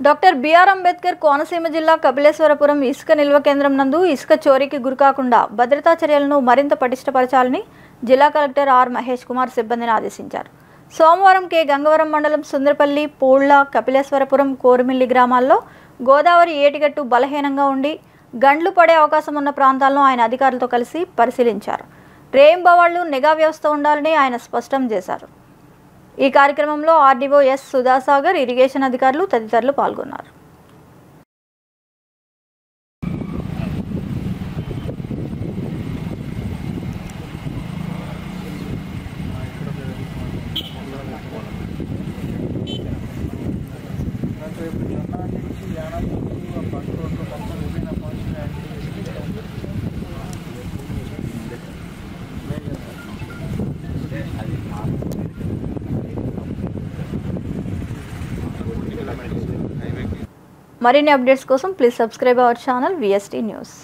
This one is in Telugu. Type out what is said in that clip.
డాక్టర్ బిఆర్ అంబేద్కర్ కోనసీమ జిల్లా కపిలేశ్వరపురం ఇసుక నిల్వ కేంద్రం నందు ఇసుక చోరీకి గురికాకుండా భద్రతా చర్యలను మరింత పటిష్టపరచాలని జిల్లా కలెక్టర్ ఆర్ మహేష్ కుమార్ సిబ్బందిని ఆదేశించారు. సోమవారం కె గంగవరం మండలం సుందరపల్లి, పూళ్ల, కపిలేశ్వరపురం, కోరుమిల్లి గ్రామాల్లో గోదావరి ఏటిగట్టు బలహీనంగా ఉండి గండ్లు పడే అవకాశం ఉన్న ప్రాంతాలను ఆయన అధికారులతో కలిసి పరిశీలించారు. రేయింబవళ్లు నిఘా వ్యవస్థ ఉండాలని ఆయన స్పష్టం చేశారు. ఈ కార్యక్రమంలో ఆర్డీఓ ఎస్ సుధాసాగర్, ఇరిగేషన్ అధికారులు తదితరులు పాల్గొన్నారు. మరిన్ని అప్డేట్స్ కోసం please subscribe our channel VST news.